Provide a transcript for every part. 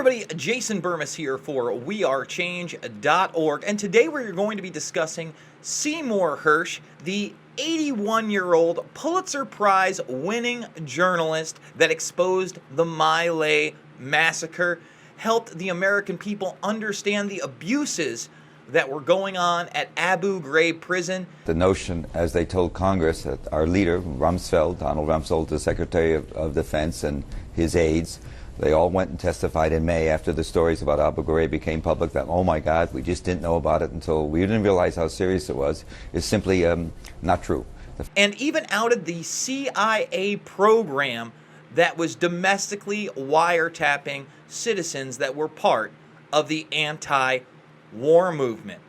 everybody, Jason Bermas here for WeAreChange.org, and today we're going to be discussing Seymour Hersh, the 81-year-old Pulitzer Prize winning journalist that exposed the My Lai massacre, helped the American people understand the abuses that were going on at Abu Ghraib prison. The notion, as they told Congress, that our leader, Rumsfeld, Donald Rumsfeld, the Secretary of Defense, and his aides, they all went and testified in May after the stories about Abu Ghraib became public that, oh my God, we just didn't know about it until we didn't realize how serious it was, is simply not true. And even outed the CIA program that was domestically wiretapping citizens that were part of the anti-war movement.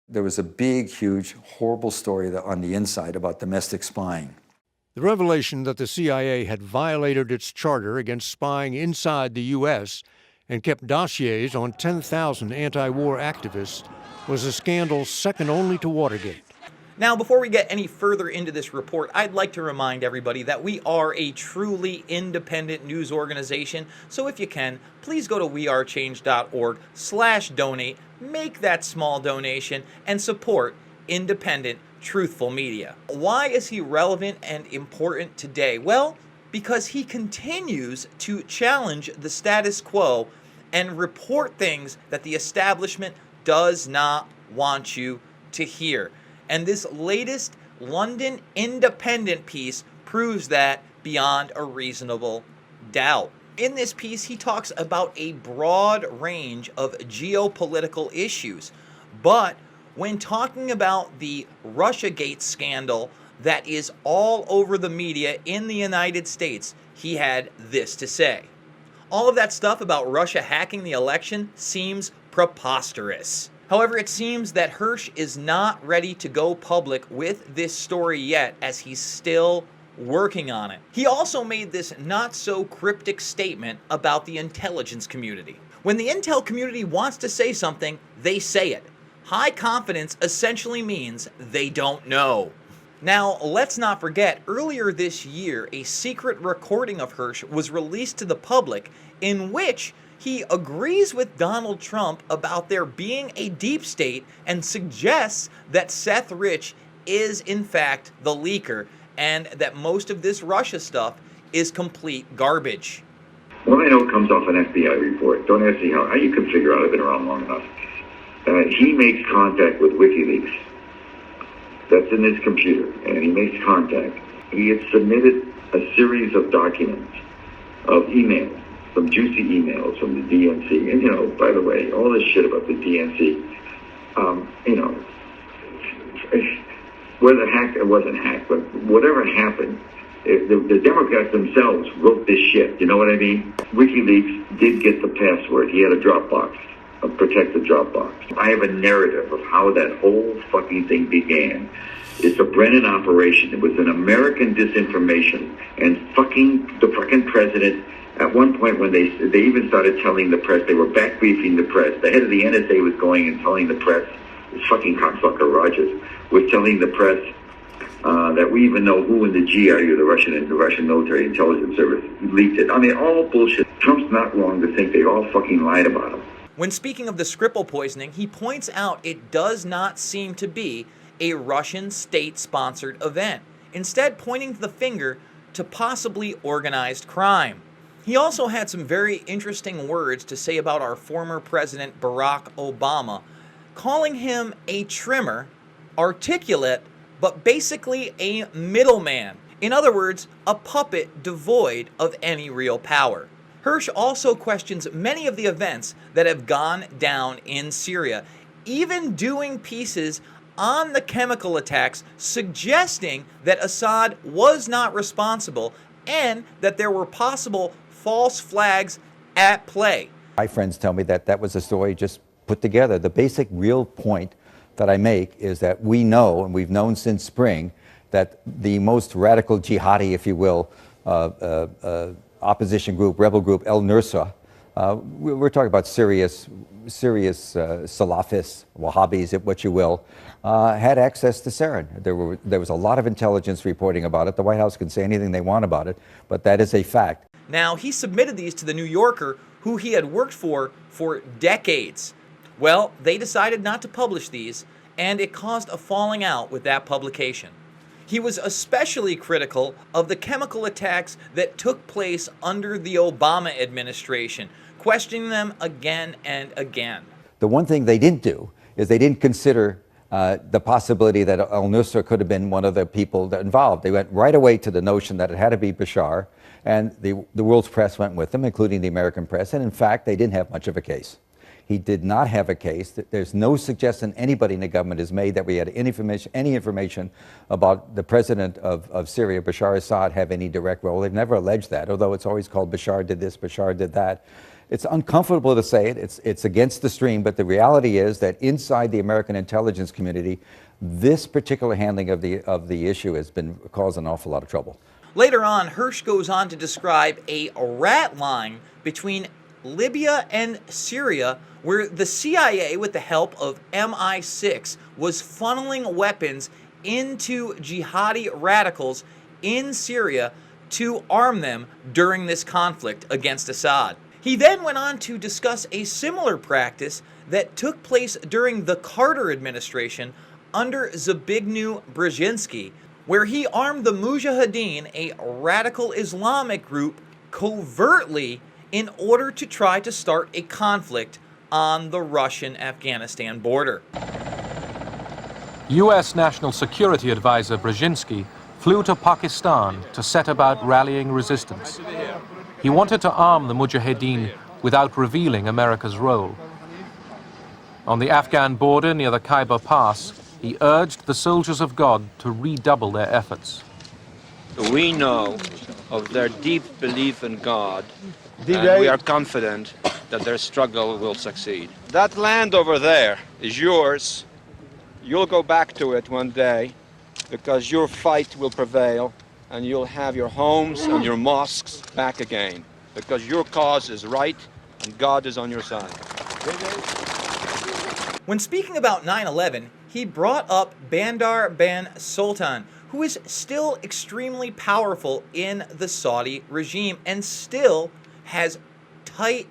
There was a big, huge, horrible story on the inside about domestic spying. The revelation that the CIA had violated its charter against spying inside the U.S. and kept dossiers on 10,000 anti-war activists was a scandal second only to Watergate. Now, before we get any further into this report, I'd like to remind everybody that we are a truly independent news organization. So if you can, please go to wearechange.org/donate, make that small donation, and support independent, truthful media. Why is he relevant and important today? Well, because he continues to challenge the status quo and report things that the establishment does not want you to hear. And this latest London Independent piece proves that beyond a reasonable doubt. In this piece, he talks about a broad range of geopolitical issues, but when talking about the Russiagate scandal that is all over the media in the United States, he had this to say. All of that stuff about Russia hacking the election seems preposterous. However, it seems that Hersh is not ready to go public with this story yet, as he's still working on it. He also made this not so cryptic statement about the intelligence community. When the intel community wants to say something, they say it. High confidence essentially means they don't know. Now, let's not forget, earlier this year, a secret recording of Hersh was released to the public in which he agrees with Donald Trump about there being a deep state and suggests that Seth Rich is in fact the leaker and that most of this Russia stuff is complete garbage. What I know comes off an FBI report. Don't ask me how you can figure out. I've been around long enough. He makes contact with WikiLeaks. That's in his computer, and he makes contact. He had submitted a series of documents, of emails, some juicy emails from the DNC. And, by the way, all this shit about the DNC, whether hacked or wasn't hacked, but whatever happened, the Democrats themselves wrote this shit. You know what I mean? WikiLeaks did get the password. He had a Dropbox, a protected Dropbox. I have a narrative of how that whole fucking thing began. It's a Brennan operation. It was an American disinformation, and the fucking president. At one point, when they even started telling the press, they were back briefing the press. The head of the NSA was going and telling the press, this fucking cocksucker Rogers was telling the press that we even know who in the GRU, the Russian military intelligence service, leaked it. I mean, all bullshit. Trump's not wrong to think they all fucking lied about him. When speaking of the Skripal poisoning, he points out it does not seem to be a Russian state-sponsored event, instead pointing the finger to possibly organized crime. He also had some very interesting words to say about our former president Barack Obama, calling him a trimmer, articulate, but basically a middleman. In other words, a puppet devoid of any real power. Hersh also questions many of the events that have gone down in Syria, even doing pieces on the chemical attacks suggesting that Assad was not responsible and that there were possible false flags at play. My friends tell me that that was a story just put together. The basic real point that I make is that we know, and we've known since spring, that the most radical jihadi, if you will, opposition group, rebel group, El-Nusra, we're talking about serious Salafists, Wahhabis, what you will, had access to sarin. There was a lot of intelligence reporting about it. The White House can say anything they want about it, but that is a fact. Now, he submitted these to the New Yorker, who he had worked for decades. Well, they decided not to publish these, and it caused a falling out with that publication. He was especially critical of the chemical attacks that took place under the Obama administration, questioning them again and again. The one thing they didn't do is they didn't consider the possibility that al-Nusra could have been one of the people that involved. They went right away to the notion that it had to be Bashar, and the world's press went with them, including the American press, and in fact, they didn't have much of a case. He did not have a case. There's no suggestion anybody in the government has made that we had any information about the president of Syria, Bashar Assad, have any direct role. They've never alleged that, although it's always called Bashar did this, Bashar did that. It's uncomfortable to say it. It's against the stream, but the reality is that inside the American intelligence community, this particular handling of the issue has been causing an awful lot of trouble. Later on, Hersh goes on to describe a rat line between Libya and Syria, where the CIA, with the help of MI6, was funneling weapons into jihadi radicals in Syria to arm them during this conflict against Assad. He then went on to discuss a similar practice that took place during the Carter administration under Zbigniew Brzezinski, where he armed the Mujahideen, a radical Islamic group, covertly in order to try to start a conflict on the Russian-Afghanistan border. U.S. National Security Advisor Brzezinski flew to Pakistan to set about rallying resistance. He wanted to arm the Mujahideen without revealing America's role. On the Afghan border near the Khyber Pass, he urged the soldiers of God to redouble their efforts. We know of their deep belief in God, and we are confident that their struggle will succeed. That land over there is yours. You'll go back to it one day because your fight will prevail and you'll have your homes and your mosques back again because your cause is right and God is on your side. When speaking about 9/11, he brought up Bandar Ben Sultan, who is still extremely powerful in the Saudi regime and still has tight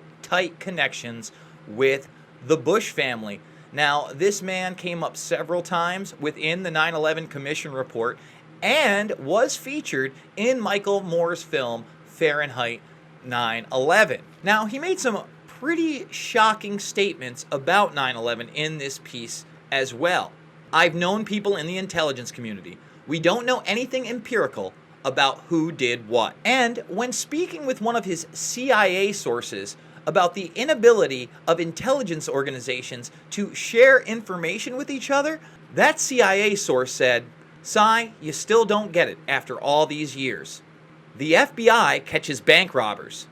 connections with the Bush family. Now, this man came up several times within the 9/11 Commission report and was featured in Michael Moore's film Fahrenheit 9/11. Now, he made some pretty shocking statements about 9/11 in this piece as well. I've known people in the intelligence community. We don't know anything empirical about who did what. And when speaking with one of his CIA sources about the inability of intelligence organizations to share information with each other, that CIA source said, "Cy, you still don't get it after all these years. The FBI catches bank robbers.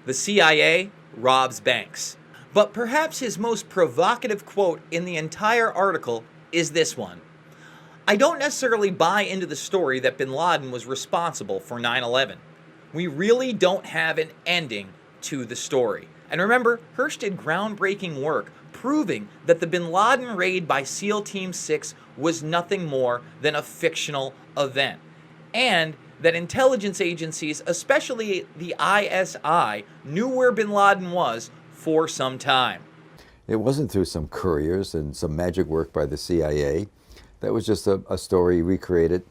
The CIA robs banks." But perhaps his most provocative quote in the entire article is this one. "I don't necessarily buy into the story that bin Laden was responsible for 9/11. We really don't have an ending to the story." And remember, Hersh did groundbreaking work proving that the bin Laden raid by SEAL Team 6 was nothing more than a fictional event, and that intelligence agencies, especially the ISI, knew where bin Laden was for some time. It wasn't through some couriers and some magic work by the CIA. That was just a story recreated,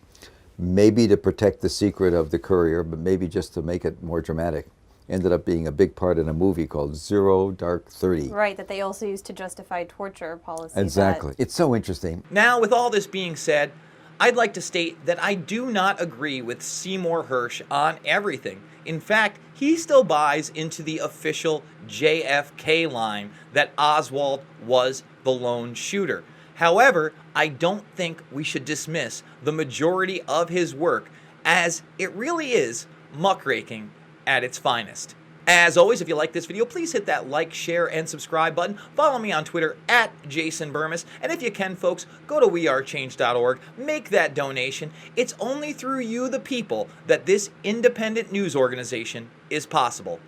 maybe to protect the secret of the courier, but maybe just to make it more dramatic. Ended up being a big part in a movie called Zero Dark 30. Right, that they also used to justify torture policies. Exactly. It's so interesting. Now, with all this being said, I'd like to state that I do not agree with Seymour Hersh on everything. In fact, he still buys into the official JFK line that Oswald was the lone shooter. However, I don't think we should dismiss the majority of his work, as it really is muckraking at its finest. As always, if you like this video, please hit that like, share, and subscribe button. Follow me on Twitter at Jason Bermas. And if you can, folks, go to WeAreChange.org. Make that donation. It's only through you, the people, that this independent news organization is possible.